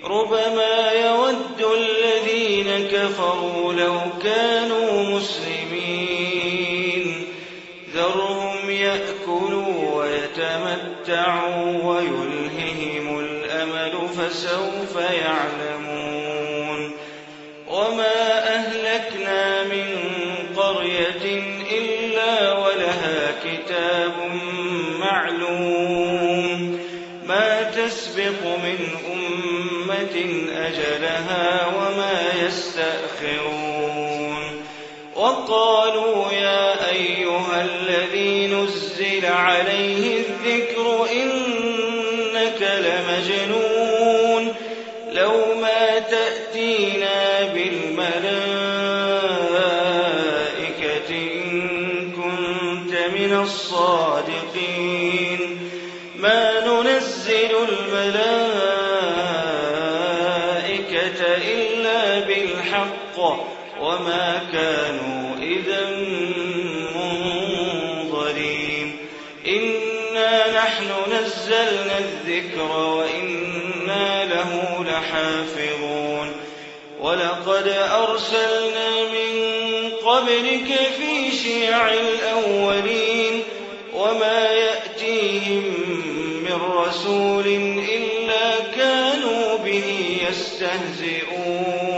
ربما يود الذين كفروا لو كانوا مسلمين ذرهم يأكلوا ويتمتعوا ويلههم الأمل فسوف يعلمون وما أهلكنا من قرية إلا ولها كتاب معلوم ما تسبق من أمة أجلها وما يستأخرون وقالوا يا أيها الذي نزل عليه الذكر إنك لمجنون لو ما تأتينا بالملائكة إن كنت من الصادقين ما ننزل الملائكة إلا بالحق وما كانوا إذا منظرين إنا نحن نزلنا الذكر وإنا له لحافظون ولقد أرسلنا من قبلك في شيع الأولين وما يأتيهم من رسول إلا كانوا به يستهزئون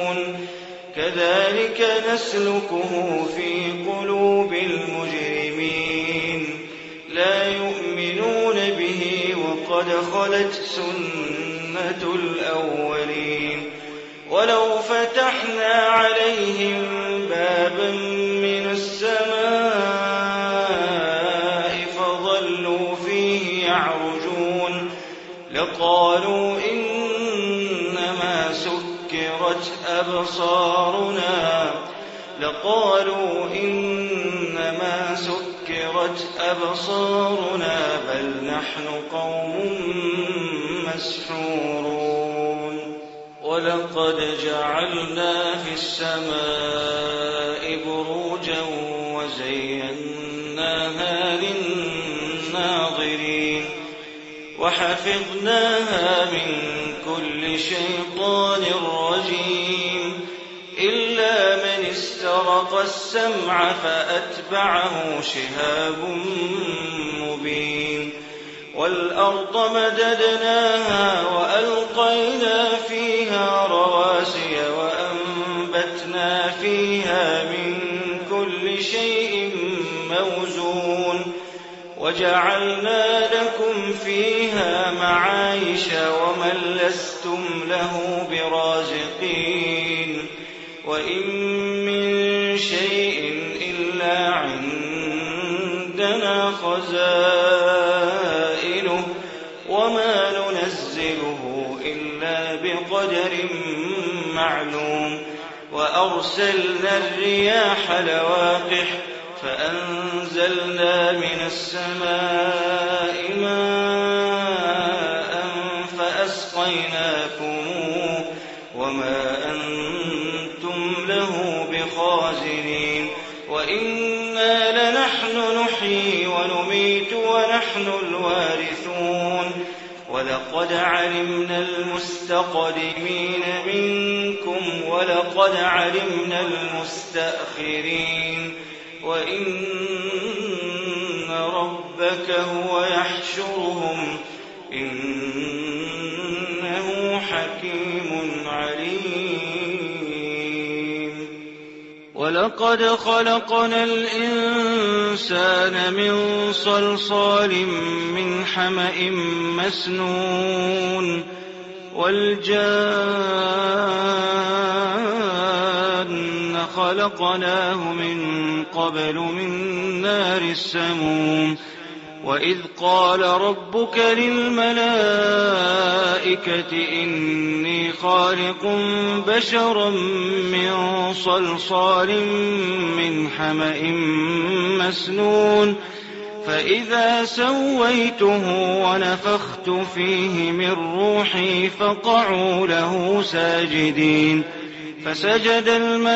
كذلك نسلكه في قلوب المجرمين لا يؤمنون به وقد خلت سنة الأولين ولو فتحنا عليهم بابا من السماء فظلوا فيه يعرجون لقالوا إنما سكرت أبصارنا بل نحن قوم مسحورون ولقد جعلنا في السماء بروجا وزيناها للناظرين وحفظناها من كل شيطان رجيم إلا من استرق السمع فأتبعه شهاب مبين والأرض مددناها وألقينا فيها رواسي وأنبتنا فيها من كل شيء موزون وجعلنا لكم فيها معايش ومن لستم له برازقين وإن من شيء إلا عندنا خزائنه وما ننزله إلا بقدر معلوم وأرسلنا الرياح لواقح فأنزلنا من السماء ماء فأسقيناكموه وما أنتم له بخازنين وإنا لنحن نحيي ونميت ونحن الوارثون ولقد علمنا المستقدمين منكم ولقد علمنا المستأخرين وإن ربك هو يحشرهم إنه حكيم عليم ولقد خلقنا الإنسان من صلصال من حمأ مسنون والجان خلقناه من قبل من نار السموم وإذ قال ربك للملائكة إني خالق بشرا من صلصال من حمأ مسنون فإذا سويته ونفخت فيه من روحي فقعوا له ساجدين فسجد الملائكة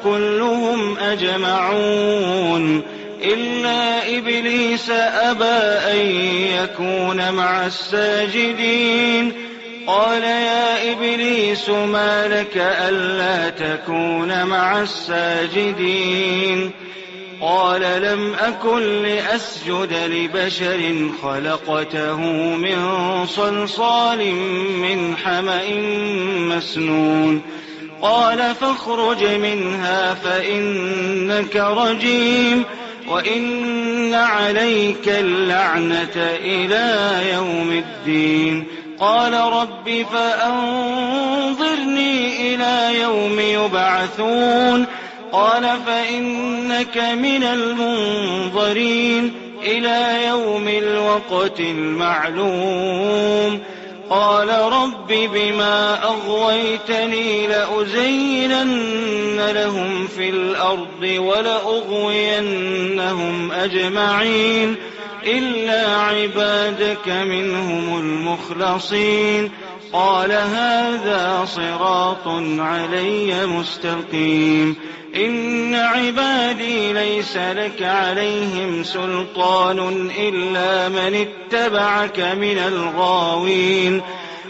كلهم أجمعون إلا إبليس أبى أن يكون مع الساجدين قال يا إبليس ما لك ألا تكون مع الساجدين قال لم أكن لأسجد لبشر خلقته من صلصال من حمأ مسنون قال فاخرج منها فإنك رجيم وإن عليك اللعنة إلى يوم الدين قال رب فأنظرني إلى يوم يبعثون قال فإنك من المنظرين إلى يوم الوقت المعلوم قال رب بما أغويتني لأزينن لهم في الأرض ولأغوينهم أجمعين إلا عبادك منهم المخلصين قال هذا صراط علي مستقيم إن عبادي ليس لك عليهم سلطان إلا من اتبعك من الغاوين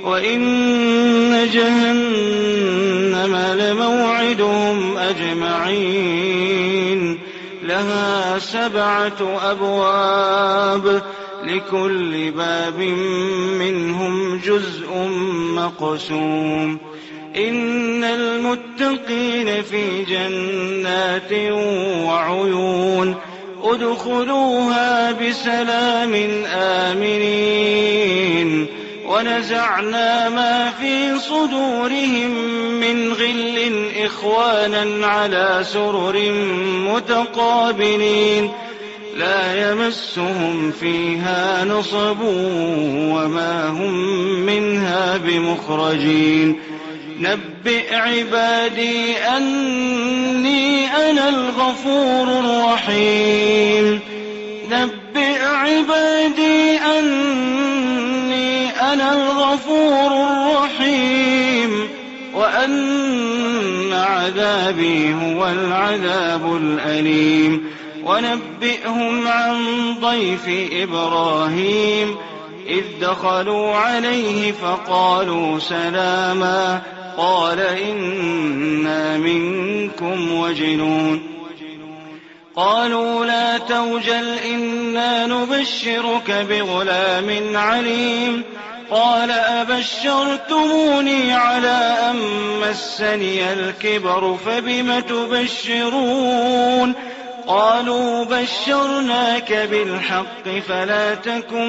وإن جهنم لموعدهم أجمعين لها 7 أبواب لكل باب منهم جزء مقسوم إن المتقين في جنات وعيون ادخلوها بسلام آمنين ونزعنا ما في صدورهم من غل إخوانا على سرر متقابلين لا يمسهم فيها نصب وما هم منها بمخرجين نبئ عبادي أني أنا الغفور الرحيم نبئ عبادي أني أنا الغفور الرحيم وأن عذابي هو العذاب الأليم ونبئهم عن ضيف إبراهيم إذ دخلوا عليه فقالوا سلاما قال إنا منكم وجلون قالوا لا توجل إنا نبشرك بغلام عليم قال أبشرتموني على أن مسني الكبر فبم تبشرون قالوا بشرناك بالحق فلا تكن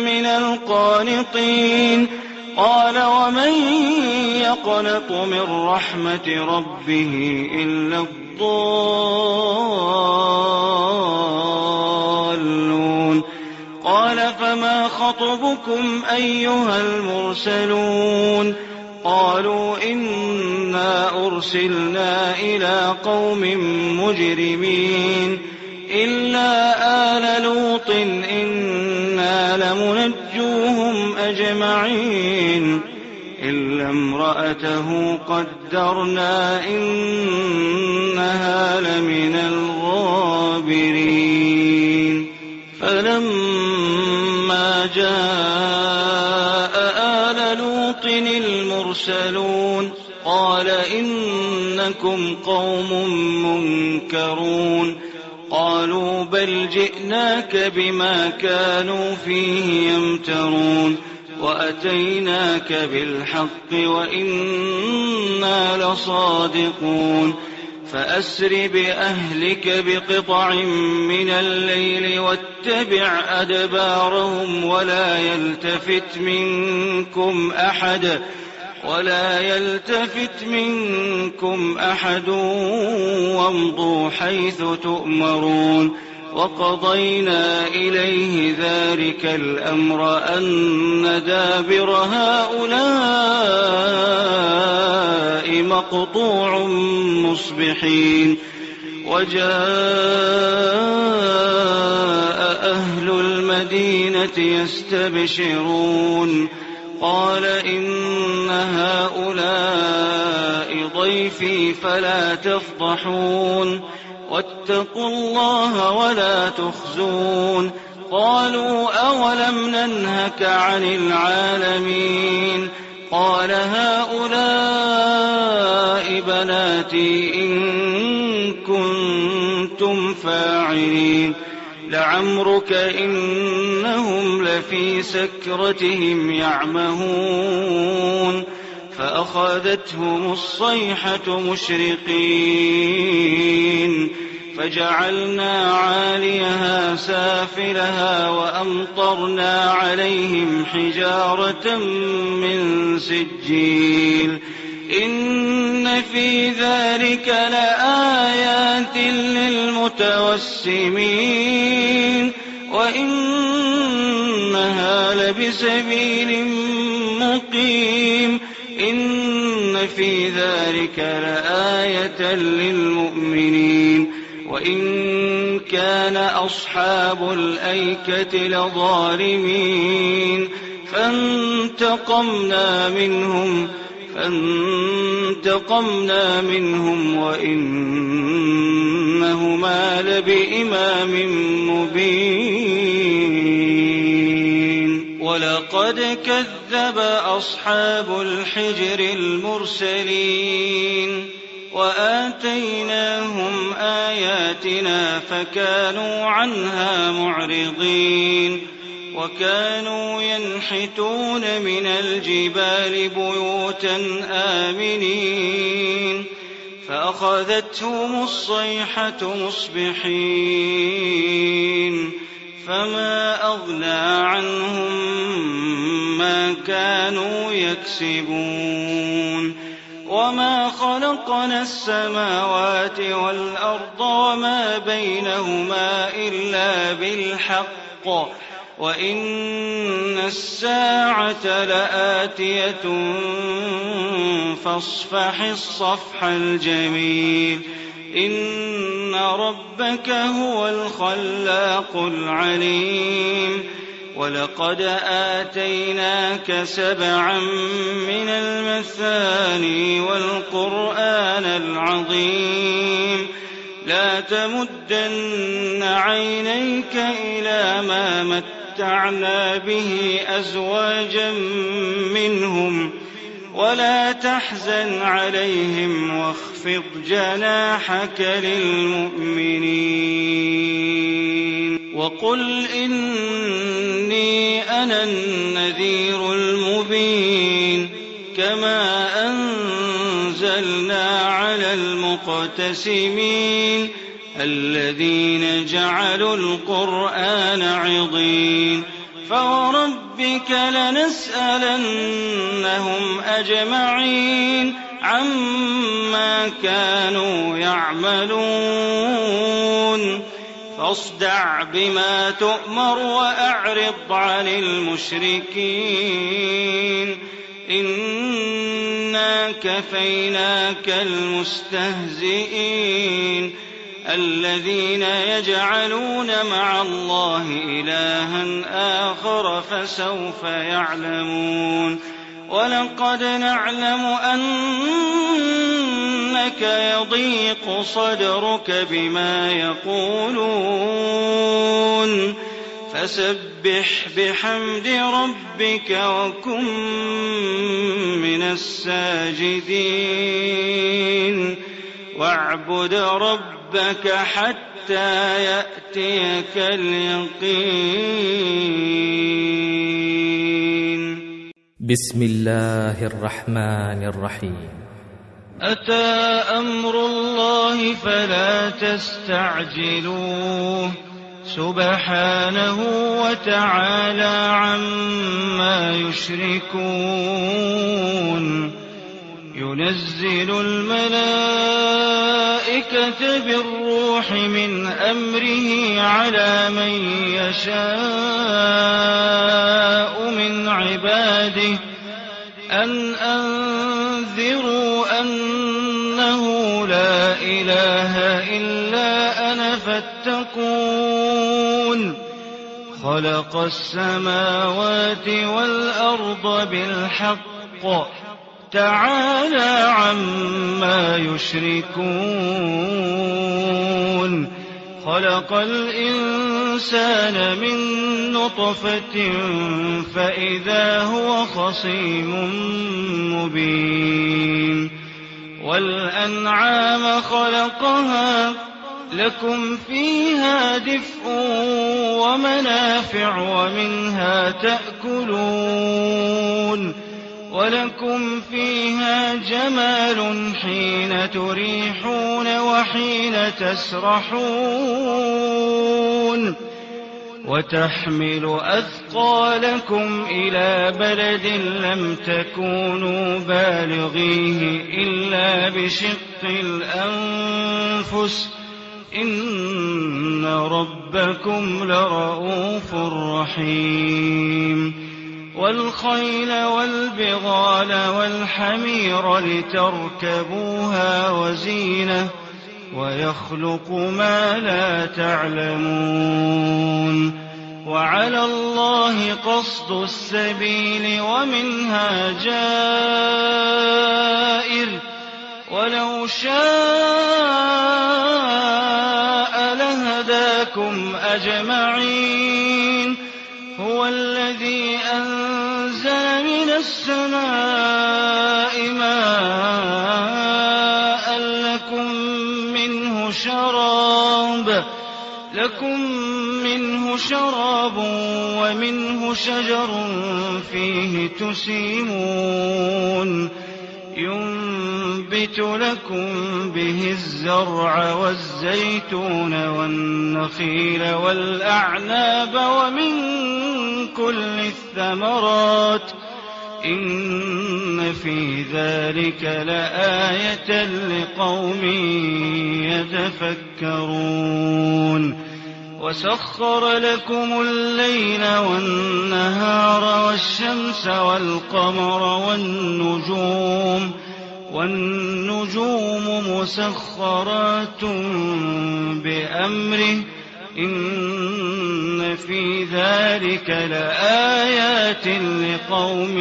من القانطين قال ومن يقنط من رحمة ربه إلا الضالون قال فما خطبكم أيها المرسلون قالوا إنا أرسلنا إلى قوم مجرمين إلا آل لوط إنا لمنجوهم أجمعين إلا امرأته قدرنا إنها لمن الغابرين فلما جاء آل لوط المرسلون قال إنكم قوم منكرون قالوا بل جئناك بما كانوا فيه يمترون وأتيناك بالحق وإنا لصادقون فأسر بأهلك بقطع من الليل واتبع أدبارهم ولا يلتفت منكم أحد وامضوا حيث تؤمرون وقضينا إليه ذلك الأمر أن دابر هؤلاء مقطوع مصبحين وجاء أهل المدينة يستبشرون قال إن هؤلاء ضيفي فلا تفضحون واتقوا الله ولا تخزون قالوا أولم ننهك عن العالمين قال هؤلاء بناتي إن كنتم فاعلين لعمرك إنهم لفي سكرتهم يعمهون فأخذتهم الصيحة مشرقين فجعلنا عاليها سافلها وأمطرنا عليهم حجارة من سجيل إن في ذلك لآيات للمتوسمين وإنها لبسبيل مقيم إن في ذلك لآية للمؤمنين وإن كان أصحاب الأيكة لظالمين فانتقمنا منهم وإنهما لبإمام مبين ولقد كذب أصحاب الحجر المرسلين وآتيناهم آياتنا فكانوا عنها معرضين وكانوا ينحتون من الجبال بيوتا آمنين فأخذتهم الصيحة مصبحين فما أغنى عنهم ما كانوا يكسبون وما خلقنا السماوات والأرض وما بينهما إلا بالحق وإن الساعة لآتية فاصفح الصفح الجميل إن ربك هو الخلاق العليم ولقد آتيناك 7 من المثاني والقرآن العظيم لا تمدن عينيك إلى ما متعنا به أزواجا منهم ولا تحزن عليهم واخفض جناحك للمؤمنين وقل إني أنا النذير المبين كما أنزلنا على المقتسمين الذين جعلوا القرآن عضين فوربك لنسألنهم أجمعين عما كانوا يعملون فاصدع بما تؤمر وأعرض عن المشركين إنا كفيناك المستهزئين الذين يجعلون مع الله إلها آخر فسوف يعلمون ولقد نعلم أنك يضيق صدرك بما يقولون فسبح بحمد ربك وكن من الساجدين واعبد ربك حتى يأتيك اليقين. بسم الله الرحمن الرحيم. أتى أمر الله فلا تستعجلوه سبحانه وتعالى عما يشركون ينزل الملائكة بالروح من أمره على من يشاء من عباده أن أنذروا أنه لا إله إلا أنا فاتقون خلق السماوات والأرض بالحق تعالى عما يشركون خلق الإنسان من نطفة فإذا هو خصيم مبين والأنعام خلقها لكم فيها دفء ومنافع ومنها تأكلون ولكم فيها جمال حين تريحون وحين تسرحون وتحمل أثقالكم إلى بلد لم تكونوا بالغيه إلا بشق الأنفس إن ربكم لرؤوف رحيم والخيل والبغال والحمير لتركبوها وزينة ويخلق ما لا تعلمون وعلى الله قصد السبيل ومنها جائر ولو شاء لهداكم أجمعين هو الذي أنزل من السماء ماء لكم منه شراب ومنه شجر فيه تسيمون ينبت لكم به الزرع والزيتون والنخيل والأعناب ومن كل الثمرات إن في ذلك لآية لقوم يتفكرون وسخر لكم الليل والنهار والشمس والقمر والنجوم مسخرات بأمره إن في ذلك لآيات لقوم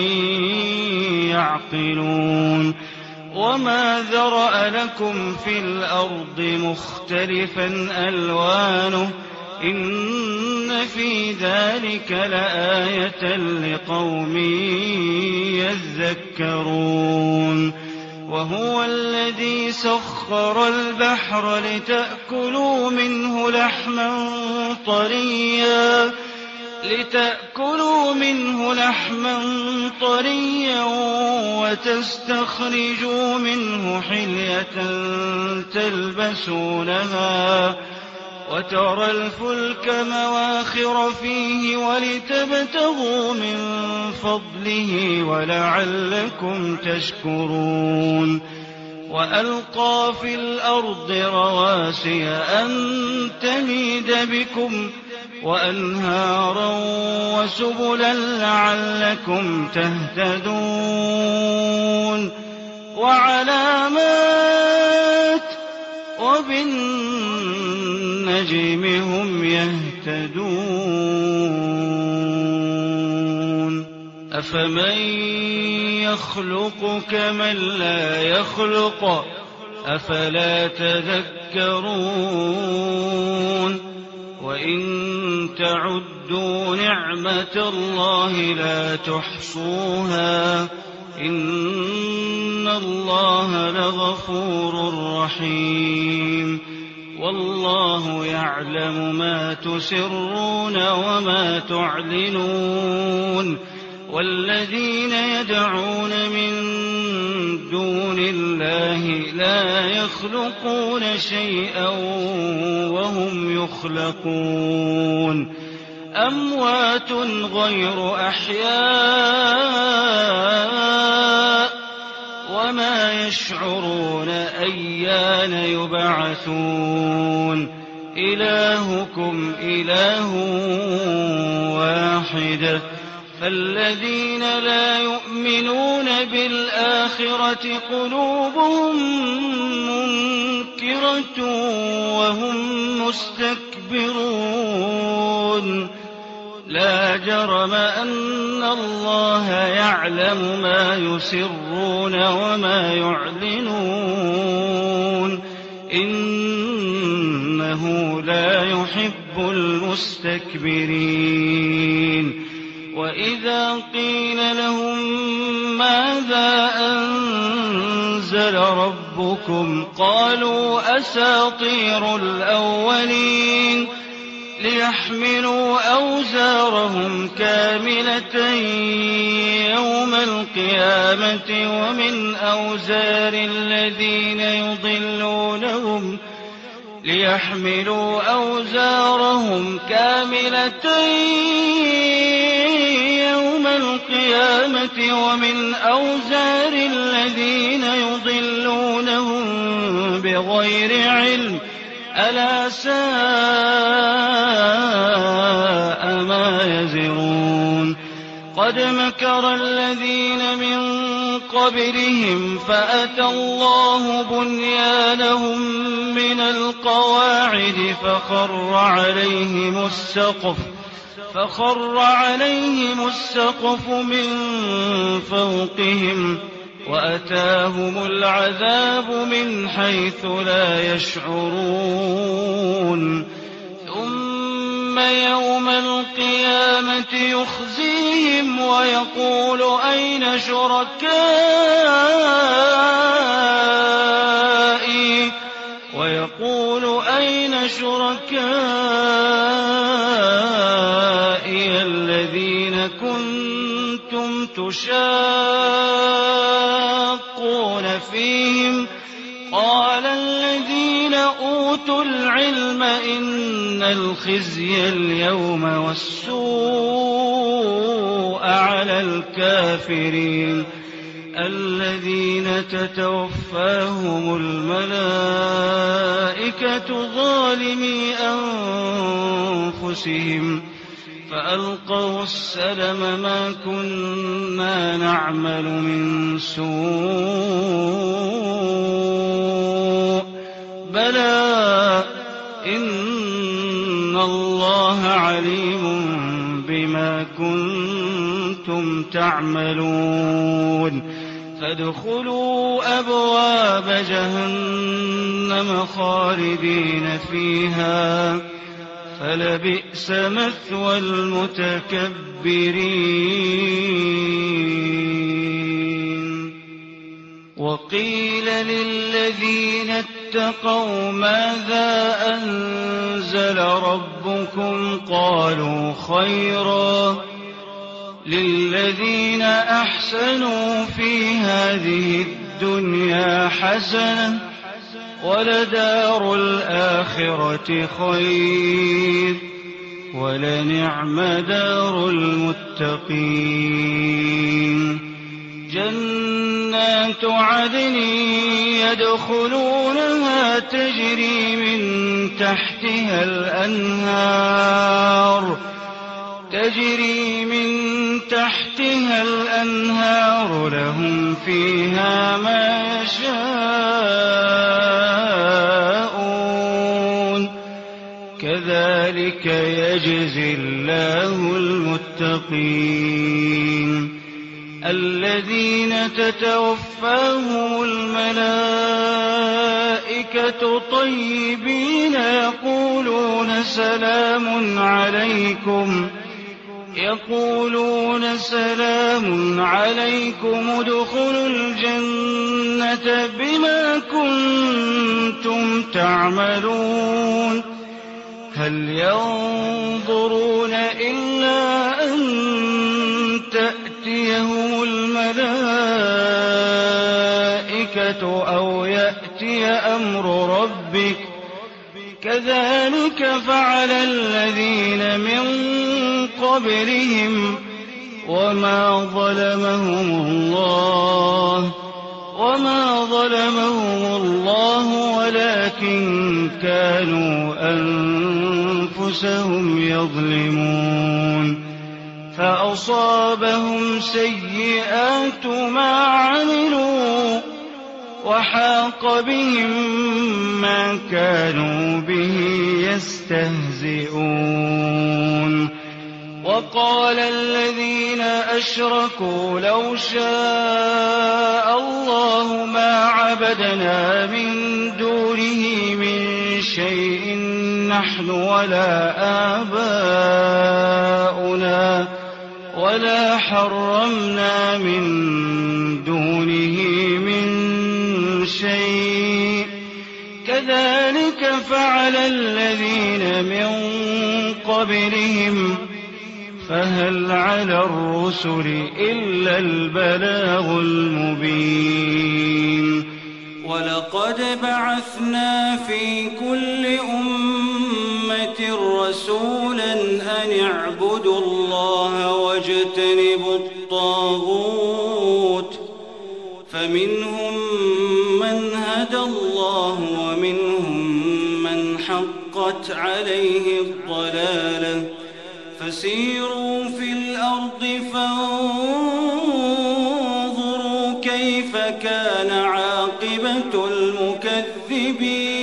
يعقلون وما ذرأ لكم في الأرض مختلفا ألوانه إن في ذلك لآية لقوم يذكرون وهو الذي سخر البحر لتأكلوا منه لحما طريا وتستخرجوا منه حلية تلبسونها وترى الفلك مواخر فيه ولتبتغوا من فضله ولعلكم تشكرون وألقى في الأرض رواسي أن تميد بكم وأنهارا وسبلا لعلكم تهتدون وعلامات وبالنجم هم يهتدون أفمن يخلق كمن لا يخلق أفلا تذكرون وإن تعدوا نعمة الله لا تحصوها إن الله لغفور رحيم والله يعلم ما تسرون وما تعلنون والذين يدعون من دون الله لا يخلقون شيئا وهم يخلقون أموات غير أحياء وما يشعرون أيان يبعثون إلهكم إله واحد فالذين لا يؤمنون بالآخرة قلوبهم منكرة وهم مستكبرون لا جرم أن الله يعلم ما يسرون وما يعلنون إنه إنه لا يحب المستكبرين. وإذا قيل لهم ماذا أنزل ربكم قالوا أساطير الأولين ليحملوا أوزارهم كاملة يوم القيامة ومن أوزار الذين يضلونهم يوم القيامة ومن أوزار الذين يضلونهم بغير علم ألا ساء ما يزرون. قد مكر الذين من قبلهم فأتى الله بنيانهم من القواعد فخر عليهم السقف من فوقهم وأتاهم العذاب من حيث لا يشعرون. ثم يوم القيامة يخزيهم ويقول أين شركائي الذين كنتم تشاقون فيهم قال الذين أوتوا العلم إن الخزي اليوم والسوء على الكافرين الذين تتوفاهم الملائكة ظالمي أنفسهم فألقوا السلم ما كنا نعمل من سوء بلى إن الله عليم بما كنتم تعملون. فادخلوا أبواب جهنم خالدين فيها فلبئس مثوى المتكبرين. وقيل للذين اتقوا ماذا أنزل ربكم قالوا خيرا للذين أحسنوا في هذه الدنيا حسنة ولدار الآخرة خير ولنعم دار المتقين. جنات عدن يدخلونها تجري من تحتها الأنهار لهم فيها ما يشاءون كذلك يجزي الله المتقين. الذين تتوفاهم الملائكة طيبين يقولون سلام عليكم ادخلوا الجنة بما كنتم تعملون. هل ينظرون إلا أن تأتيهم الملائكة أو يأتي أمر ربك كذلك فعل الذين من قبلهم وما ظلمهم الله ولكن كانوا أنفسهم يظلمون. فأصابهم سيئات ما عملوا وحاق بهم ما كانوا به يستهزئون. وقال الذين أشركوا لو شاء الله ما عبدنا من دونه من شيء نحن ولا آباؤنا ولا حرمنا من دونه من شيء كذلك فعل الذين من قبلهم فهل على الرسل إلا البلاغ المبين ولقد بعثنا في كل أمة رسولا أن اعبدوا الله واجتنبوا الطاغوت فمنهم من هدى الله ومنهم من حقت عليه الضلالة فسيروا في الأرض فانظروا كيف كان عاقبة المكذبين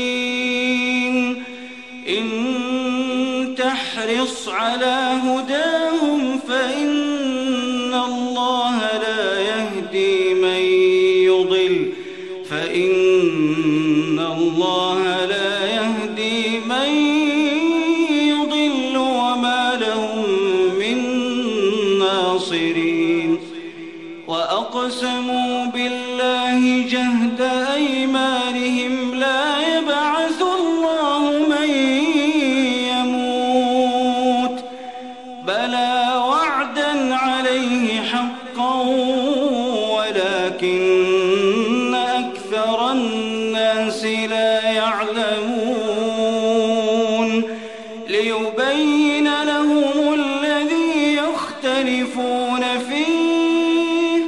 إن تحرص على هداهم فإن الله لا يهدي من يضل وما لهم من ناصرين وأقسموا بالله جهد أيمانهم لا يبعث الله من يموت بلى وعدا عليه حقا ولكن أكثر الناس لا يعلمون ليبين لهم الذي يختلفون فيه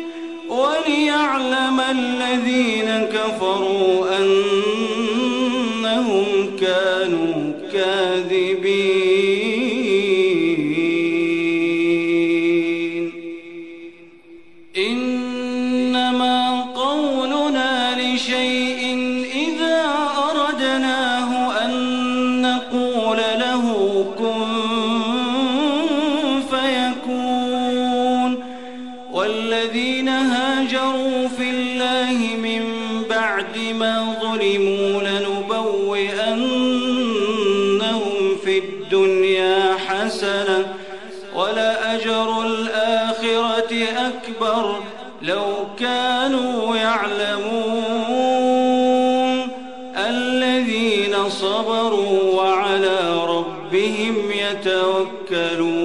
وليعلم الذين كفروا أنهم كانوا كاذبين إنما قولنا لشيء إذا أردناه أن نقول له كن فيكون والذين هاجروا في الله من بعد ما ظلموا لنبوئنهم في الدنيا حسنة ولأجر الآخرة أكبر لو كانوا يعلمون الذين صبروا وعلى ربهم يتوكلون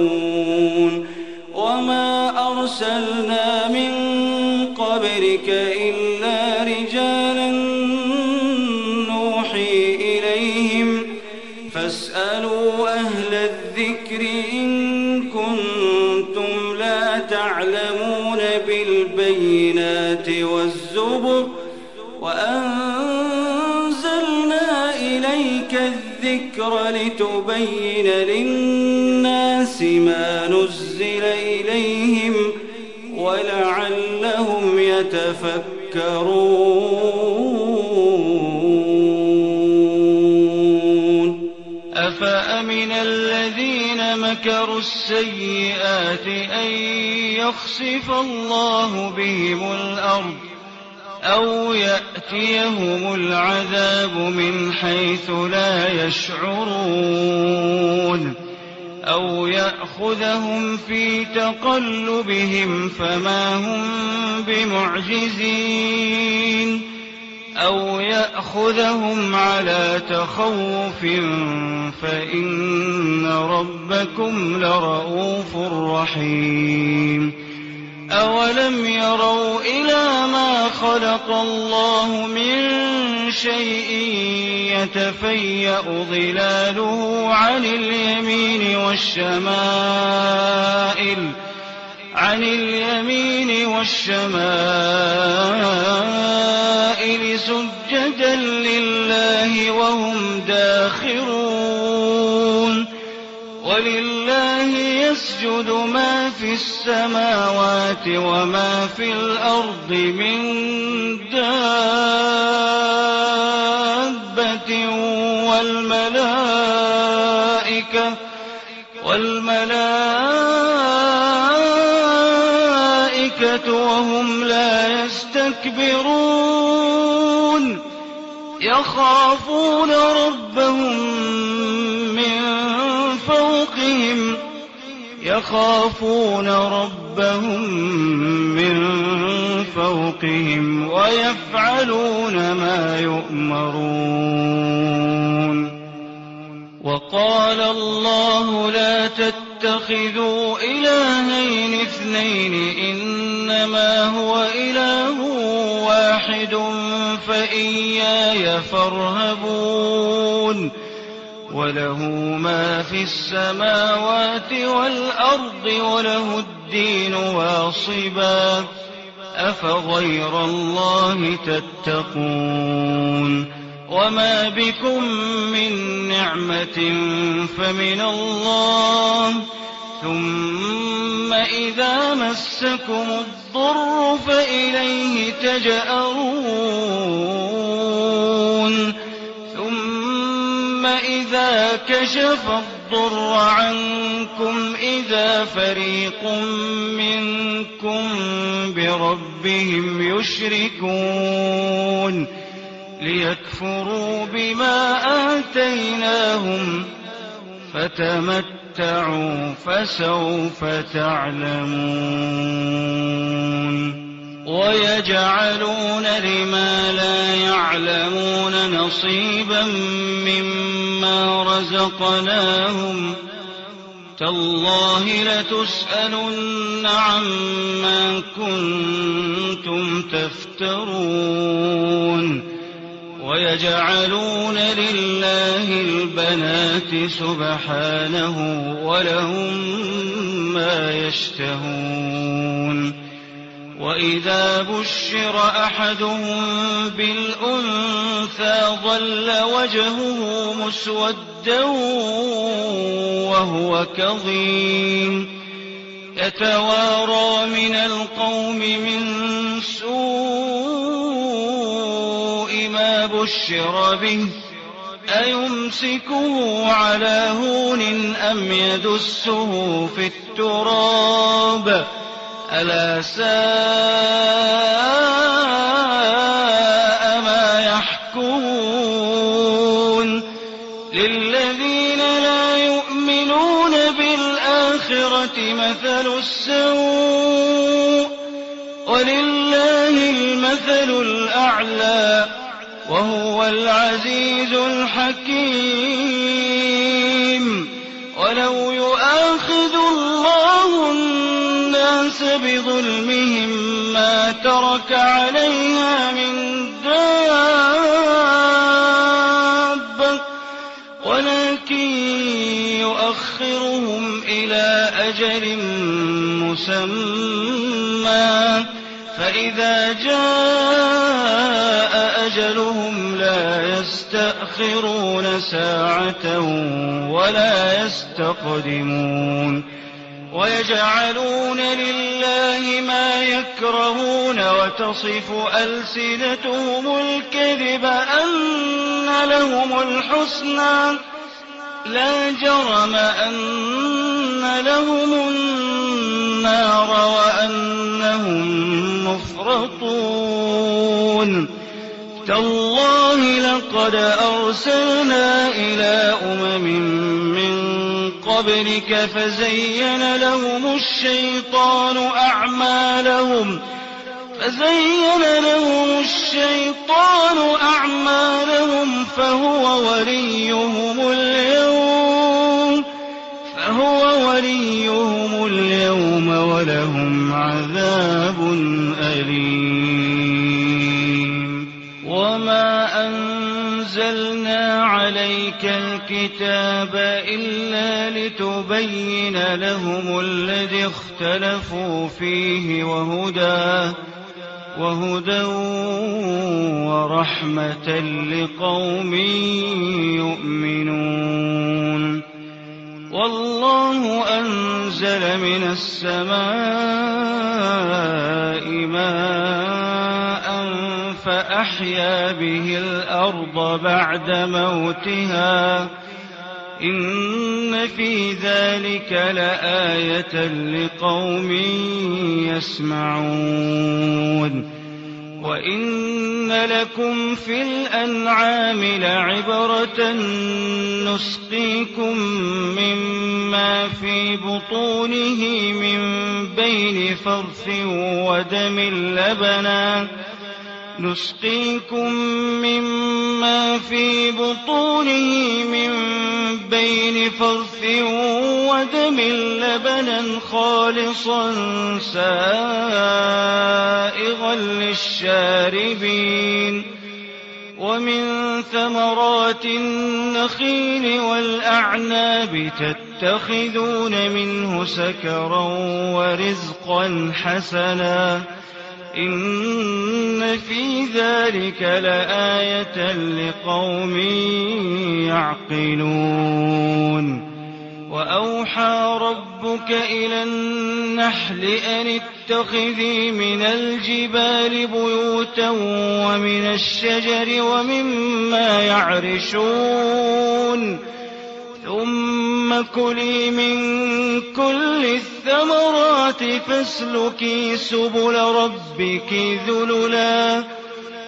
وما أرسلنا من قبلك إلا رجالا نوحي إليهم فاسألوا أهل الذكر إن كنتم لا تعلمون بالبينات والزبر وأنزلنا إليك الذكر لتبين للناس ما نزل إليهم ولعلهم يتفكرون أفأمن الذين مكروا السيئات أن يخسف الله بهم الأرض أو يأتيهم العذاب من حيث لا يشعرون أو يأخذهم في تقلبهم فما هم بمعجزين أو يأخذهم على تخوف فإن ربكم لرؤوف رحيم أولم يروا إلى ما خلق الله من شيء يتفيأ ظلاله عن اليمين والشمائل سجدا لله وهم داخرون ولله يسجد ما في السماوات وما في الأرض من دابة والملائكة وهم لا يستكبرون يخافون ربهم من فوقهم ويفعلون ما يؤمرون. وقال الله لا تتخذوا إلهين اثنين إنما هو إله واحد فإياي فارهبون. وله ما في السماوات والأرض وله الدين واصبا أفغير الله تتقون. وما بكم من نعمة فمن الله ثم إذا مسكم الضر فإليه تجأرون. ثم إذا كشف الضر عنكم إذا فريق منكم بربهم يشركون ليكفروا بما آتيناهم فتمتعوا فسوف تعلمون. ويجعلون لما لا يعلمون نصيبا مما رزقناهم تالله لتسألن عما كنتم تفترون. ويجعلون لله البنات سبحانه ولهم ما يشتهون. وإذا بشر أحدهم بالأنثى ظل وجهه مسودا وهو كظيم يتوارى من القوم من سوء ما بشر به أيمسكه على هون أم يدسه في التراب ألا ساء ما يحكمون. للذين لا يؤمنون بالآخرة مثل السوء ولله المثل الأعلى وهو العزيز الحكيم. ولو يؤاخذ الله الناس بظلمهم ما ترك عليها من دابة ولكن يؤخرهم إلى أجل مسمى فإذا جاء أجلهم لا يستأخرون ساعة ولا يستقدمون. ويجعلون لله ما يكرهون وتصف ألسنتهم الكذب أن لهم الحسنى لا جرم أن لهم النار وأنهم مفرطون. تالله لقد أرسلنا إلى أمم من قبلك فزين لهم الشيطان أعمالهم فهو وليهم اليوم ولهم عذاب أليم. وما أنزلنا عليك الكتاب إلا لتبين لهم الذي اختلفوا فيه وهدى ورحمة لقوم يؤمنون. والله أنزل من السماء ماء فأحيا به الأرض بعد موتها إن في ذلك لآية لقوم يسمعون. وإن لكم في الأنعام لعبرة نسقيكم مما في بطونه من بين فرث ودم لبنا خالصا سائغا للشاربين ومن ثمرات النخيل والأعناب تتخذون منه سكرا ورزقا حسنا إن في ذلك لآية لقوم يعقلون وأوحى ربك إلى النحل أن اتخذي من الجبال بيوتا ومن الشجر ومما يعرشون ثم كلي من كل الثمرات فاسلكي سبل ربك ذللا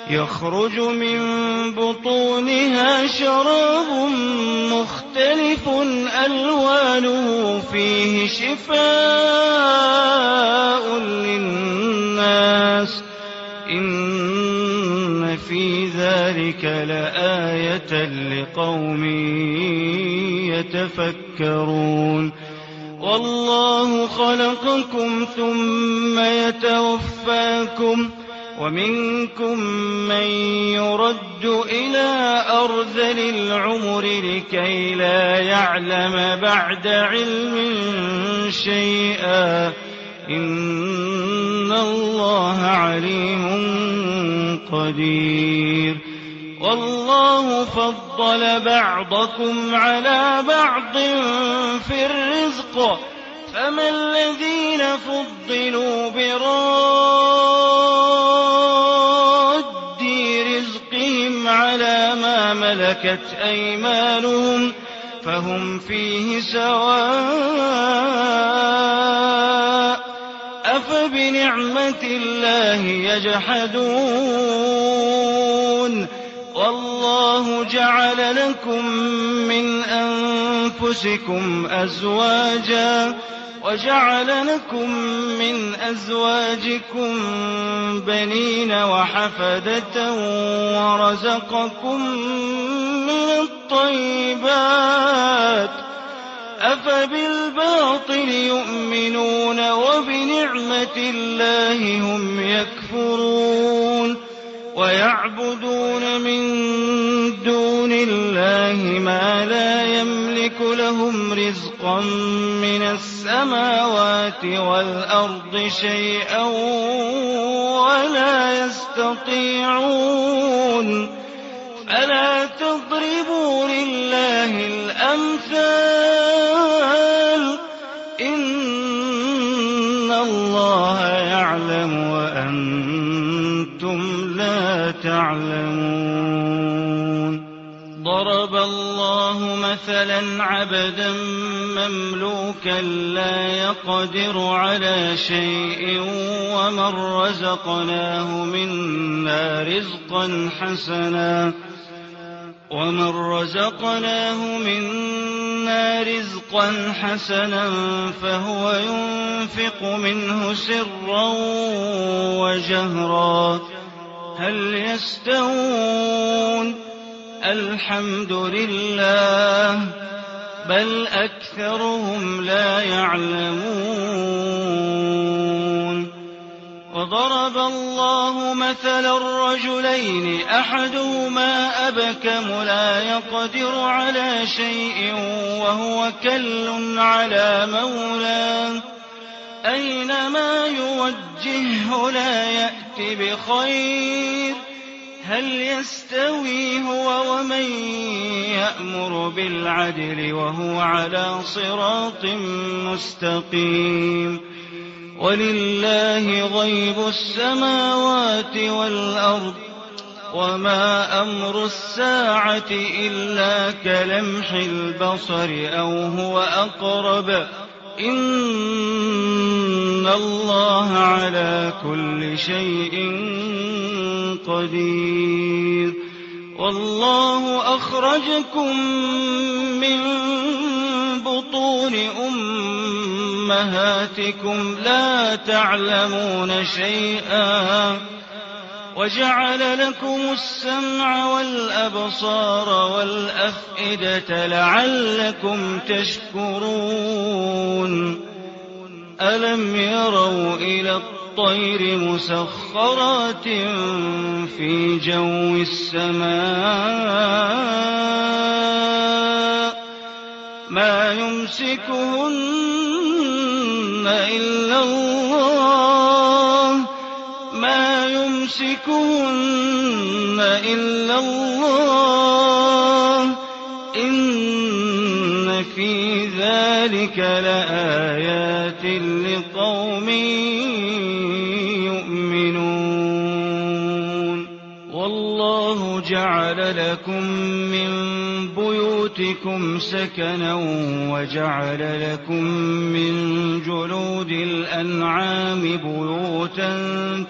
يخرج من بطونها شراب مختلف ألوانه فيه شفاء للناس إن في ذلك لآية لقوم يتفكرون والله خلقكم ثم يتوفاكم ومنكم من يرد إلى أرذل العمر لكي لا يعلم بعد علم شيئا إن الله عليم قدير والله فضل بعضكم على بعض في الرزق فما الذين فضلوا براد رزقهم على ما ملكت أيمانهم فهم فيه سواء أفبنعمة الله يجحدون والله جعل لكم من أنفسكم أزواجا وجعل لكم من أزواجكم بنين وحفدة ورزقكم من الطيبات أفبالباطل يؤمنون وبنعمة الله هم يكفرون ويعبدون من دون الله ما لا يملك لهم رزقا من السماوات والأرض شيئا ولا يستطيعون ألا تضربوا لله الأمثال إن الله يعلم وأنتم لا تعلمون ضرب الله مثلا عبدا مملوكا لا يقدر على شيء ومن رزقناه منا رزقا حسنا فهو ينفق منه سرا وجهرا هل يستوون الحمد لله بل أكثرهم لا يعلمون وضرب الله مثلا الرجلين أحدهما أبكم لا يقدر على شيء وهو كل على مولاه أينما يوجهه لا يأت بخير هل يستوي هو ومن يأمر بالعدل وهو على صراط مستقيم ولله غيب السماوات والأرض وما أمر الساعة إلا كلمح البصر أو هو أقرب إن الله على كل شيء قدير والله أخرجكم من بطون أمهاتكم لا تعلمون شيئا وجعل لكم السمع والأبصار والأفئدة لعلكم تشكرون ألم يروا إلى الطير مسخرات في جو السماء ما يمسكهن إلا الله إن في ذلك لآيات لقوم يؤمنون والله جعل لكم من بيوتكم سكنا وجعل لكم من جلود الأنعام بيوتا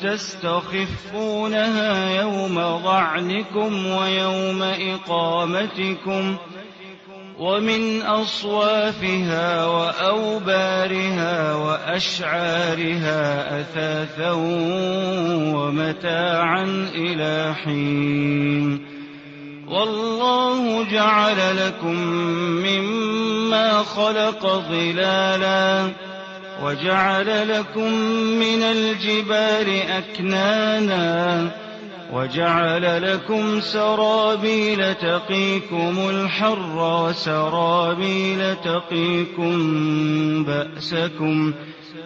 تستخفونها يوم ظعنكم ويوم إقامتكم ومن أصوافها وأوبارها وأشعارها أثاثا ومتاعا إلى حين والله جعل لكم مما خلق ظلالا وجعل لكم من الجبال أكنانا وجعل لكم سرابيل تقيكم الحر وسرابيل تقيكم بأسكم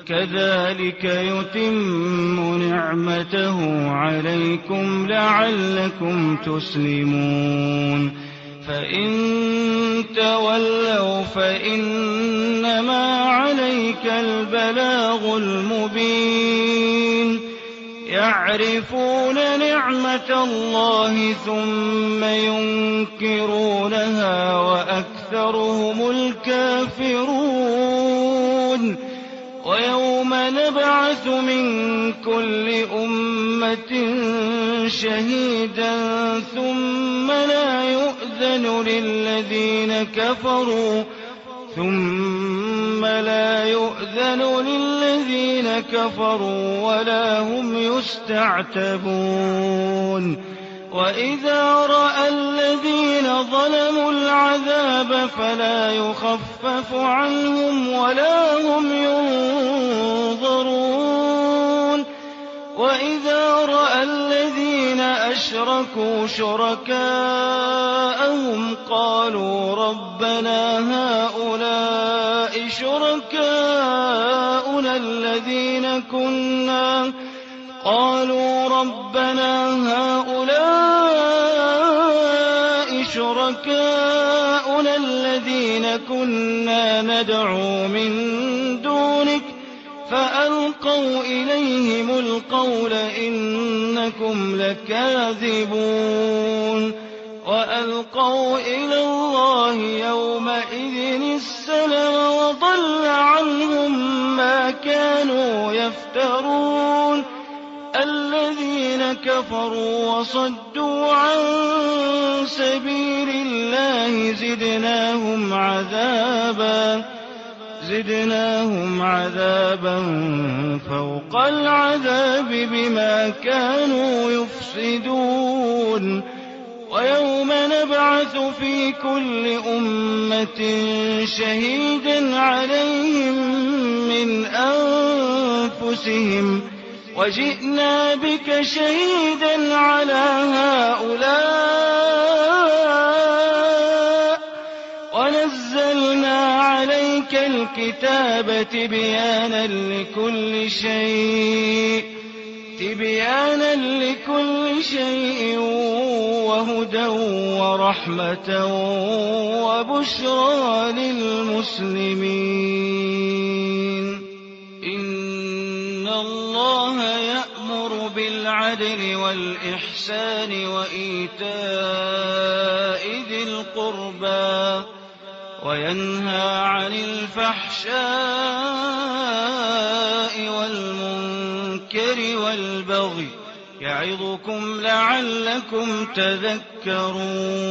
كذلك يتم نعمته عليكم لعلكم تسلمون فإن تولوا فإنما عليك البلاغ المبين يعرفون نعمة الله ثم ينكرونها وأكثرهم الكافرون ويوم نبعث من كل أمة شهيدا ثم لا يؤذن للذين كفروا ولا هم يستعتبون وإذا رأى الذين ظلموا العذاب فلا يخفف عنهم ولا هم ينظرون وإذا رأى الذين أشركوا شركاءهم قالوا ربنا هؤلاء شركاؤنا الذين كنا ندعو من دونك فألقوا إليهم القول إنكم لكاذبون وألقوا إلى الله يومئذ السلم وضل عنهم ما كانوا يفترون الذين كفروا وصدوا عن سبيل الله زدناهم عذابا فوق العذاب بما كانوا يفسدون ويوم نبعث في كل أمة شهيدا عليهم من أنفسهم وجئنا بك شهيدا على هؤلاء ونزلنا عليك الكتاب تبيانا لكل شيء وهدى ورحمة وبشرى للمسلمين إن الله يأمر بالعدل والإحسان وإيتاء ذي القربى وينهى عن الفحشاء والمنكر والبغي يعظكم لعلكم تذكرون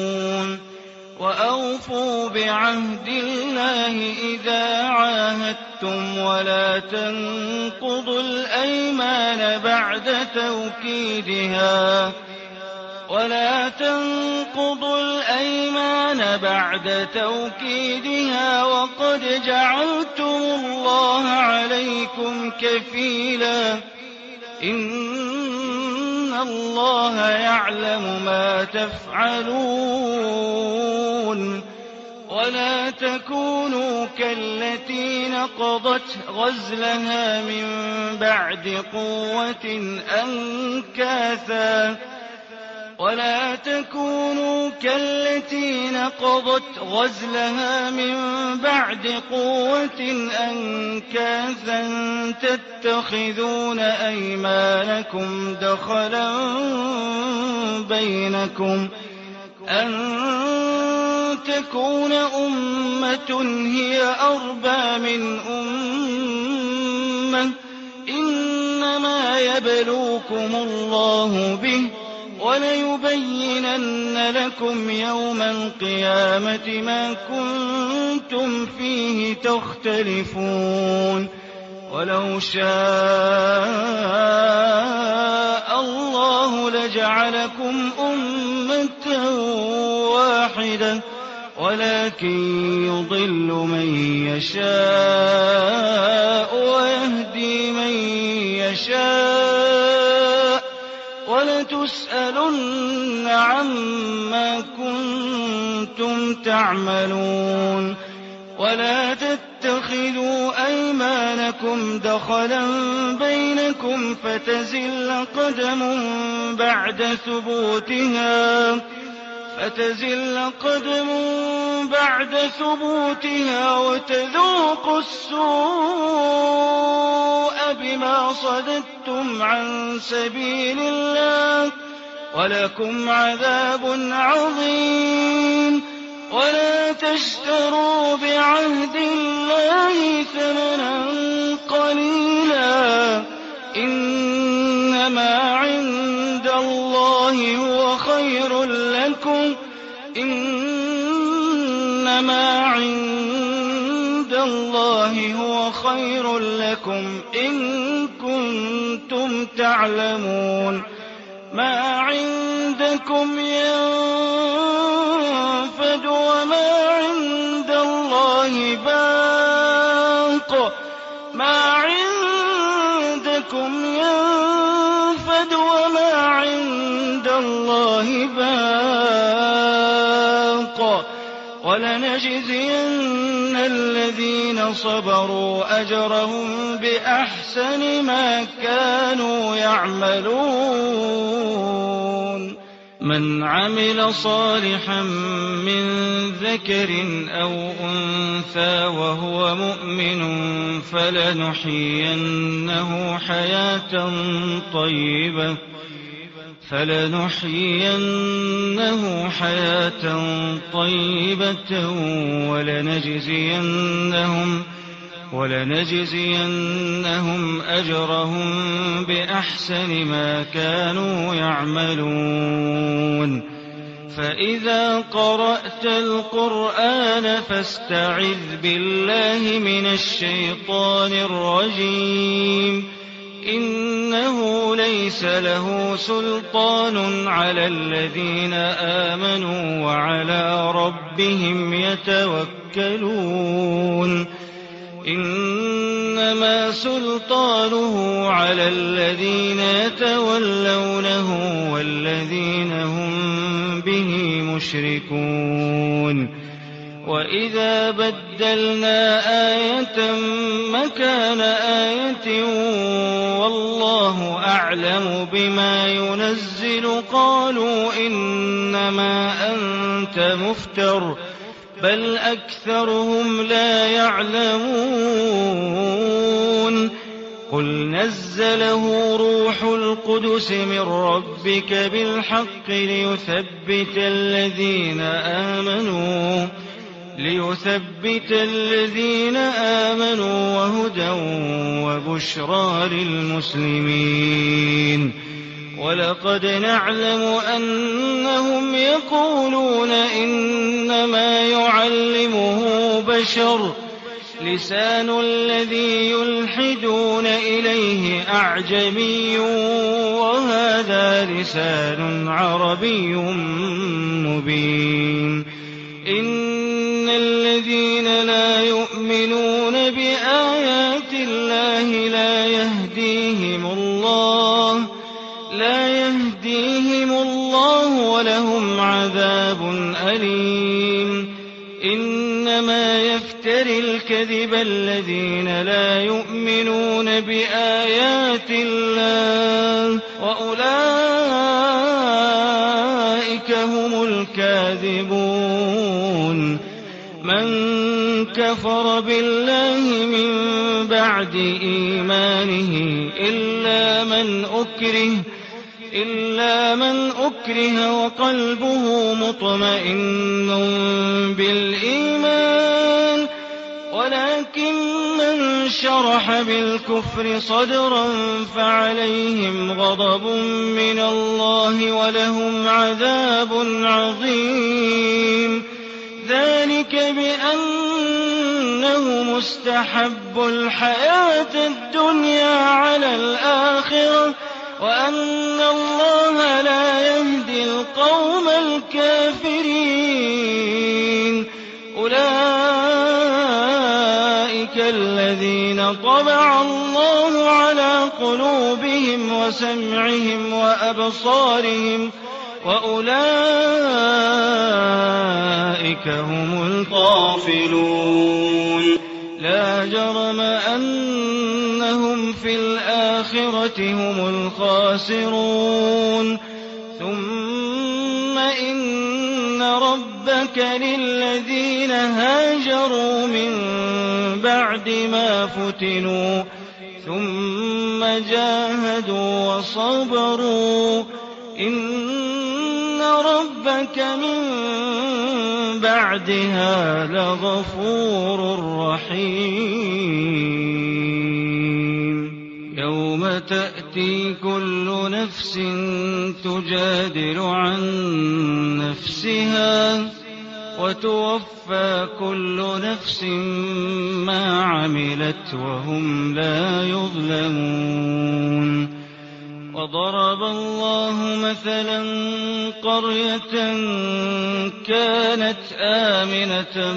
وأوفوا بعهد الله إذا عاهدتم ولا تنقضوا الأيمان بعد توكيدها وقد جعلتم الله عليكم كفيلا إن الله يعلم ما تفعلون ولا تكونوا كالتي نقضت غزلها من بعد قوة أنكاثا تتخذون أيمانكم دخلا بينكم أن تكون أمة هي أربى من أمة إنما يبلوكم الله به وليبينن لكم يوم القيامة ما كنتم فيه تختلفون ولو شاء الله لجعلكم أمة واحدة ولكن يضل من يشاء ويهدي من يشاء ولتسألن عما كنتم تعملون ولا تتخذوا أيمانكم دخلا بينكم فتزل قدم بعد ثبوتها وتذوقوا السوء بما صددتم عن سبيل الله ولكم عذاب عظيم ولا تشتروا بعهد الله ثمنا قليلا إنما عند الله هو خير لكم إن كنتم تعلمون ما عندكم ينفد وما عند الله باق ولنجزين الذين صبروا أجرهم بأحسن ما كانوا يعملون من عمل صالحا من ذكر أو أنثى وهو مؤمن فلنحيينه حياة طيبة ولنجزينهم أجرهم بأحسن ما كانوا يعملون فإذا قرأت القرآن فاستعذ بالله من الشيطان الرجيم إنه ليس له سلطان على الذين آمنوا وعلى ربهم يتوكلون إنما سلطانه على الذين يتولونه والذين هم به مشركون وإذا بدلنا آية مكان آية والله أعلم بما ينزل قالوا إنما أنت مفتر بل أكثرهم لا يعلمون قل نزله روح القدس من ربك بالحق ليثبت الذين آمنوا وهدى وبشرى للمسلمين ولقد نعلم أنهم يقولون إنما يعلمه بشر لسان الذي يلحدون إليه أعجمي وهذا لسان عربي مبين إن الذين لا يؤمنون بآيات الله لا يهديهم الله ولهم عذاب أليم إنما يفتري الكذب الذين لا يؤمنون بآيات الله وأولئك هم الكاذبون من كفر بالله من بعد إيمانه إلا من أكره وقلبه مطمئن بالإيمان ولكن من شرح بالكفر صدرا فعليهم غضب من الله ولهم عذاب عظيم ذلك بأنه مستحب الحياة الدنيا على الآخرة وأن الله لا يهدي القوم الكافرين أولئك الذين طبع الله على قلوبهم وسمعهم وأبصارهم وأولئك هم الغافلون لا جرم أنهم في الآخرة هم الخاسرون ثم إن ربك للذين هاجروا من بعد ما فتنوا ثم جاهدوا وصبروا إن ربك من بعدها لغفور رحيم يوم تأتي كل نفس تجادل عن نفسها وتوفى كل نفس ما عملت وهم لا يظلمون وضرب الله مثلا قرية كانت آمنة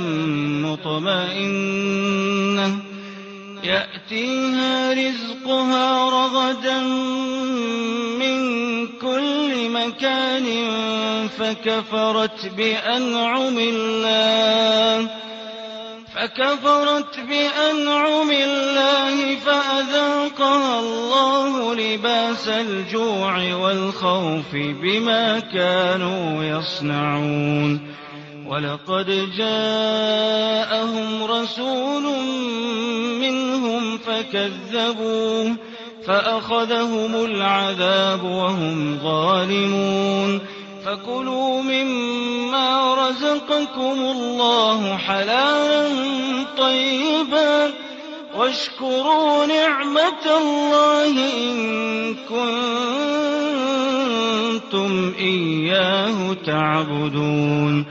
مطمئنة يأتيها رزقها رغدا من كل مكان فكفرت بأنعم الله فأذاقها الله لباس الجوع والخوف بما كانوا يصنعون ولقد جاءهم رسول منهم فكذبوه فأخذهم العذاب وهم ظالمون فكلوا مما رزقكم الله حلالا طيبا واشكروا نعمة الله إن كنتم إياه تعبدون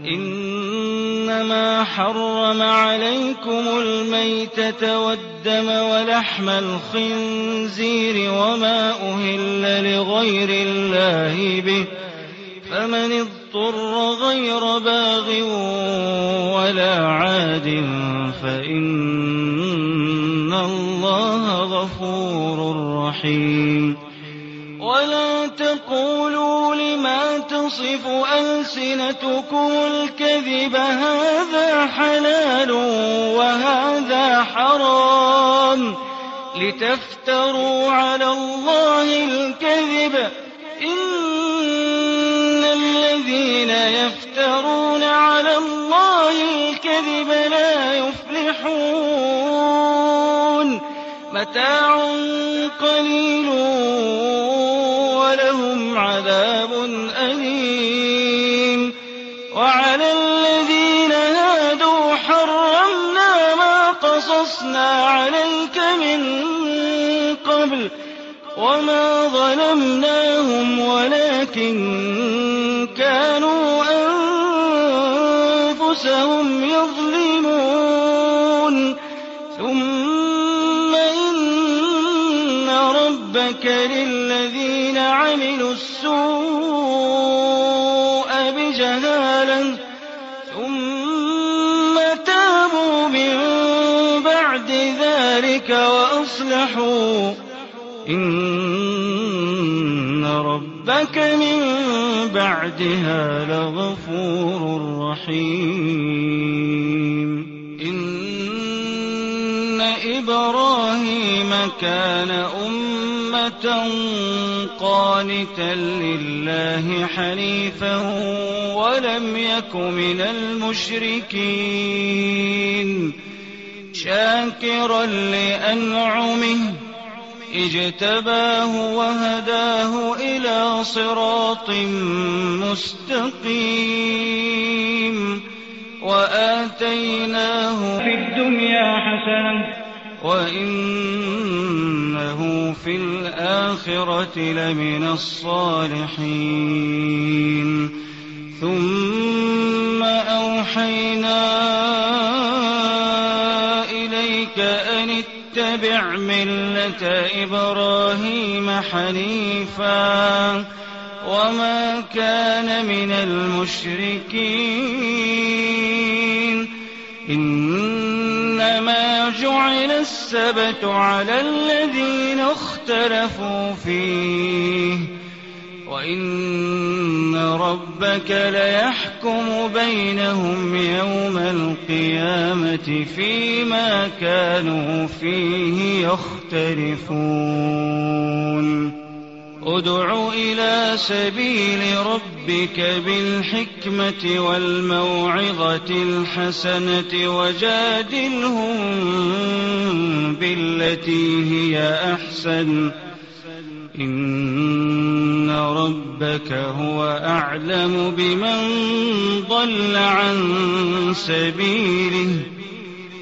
إنما حرم عليكم الميتة والدم ولحم الخنزير وما أهل لغير الله به فمن اضطر غير باغ ولا عاد فإن الله غفور رحيم ولا تقولوا لما تصف ألسنتكم الكذب هذا حلال وهذا حرام لتفتروا على الله الكذب إن الذين يفترون على الله الكذب لا يفلحون متاع قليل ولهم عذاب أليم وعلى الذين هادوا حرمنا ما قصصنا عليك من قبل وما ظلمناهم ولكن كانوا أنفسهم يظلمون ثم إن ربك للذين عملوا السوء بجهالة ثم تابوا من بعد ذلك وأصلحوا إن ربك من بعدها لغفور رحيم إن إبراهيم كان أمة قانتا لله حنيفا ولم يك من المشركين شاكرا لأنعمه اجتباه وهداه إلى صراط مستقيم وآتيناه في الدنيا حسنة وإنه في الآخرة لمن الصالحين ثم أوحينا إليك أن اتبع ملة إبراهيم حنيفا وما كان من المشركين إنما جعل السبت على الذين اختلفوا فيه وإن ربك ليحكم بينهم يوم القيامة فيما كانوا فيه يختلفون ادع إلى سبيل ربك بالحكمة والموعظة الحسنة وجادلهم بالتي هي أحسن إن ربك هو أعلم بمن ضل عن سبيله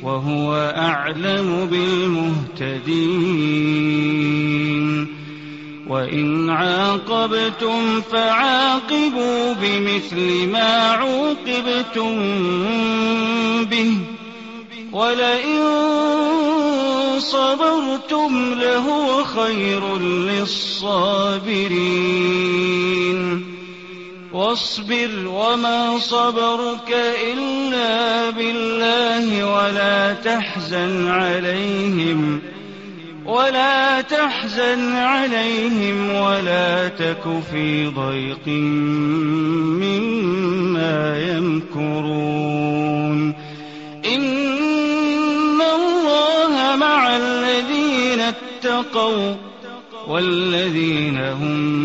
وهو أعلم بالمهتدين وإن عاقبتم فعاقبوا بمثل ما عوقبتم به ولئن صبرتم لهو خير للصابرين واصبر وما صبرك إلا بالله ولا تحزن عليهم ولا تك في ضيق مما يمكرون إن الله مع الذين اتقوا والذين هم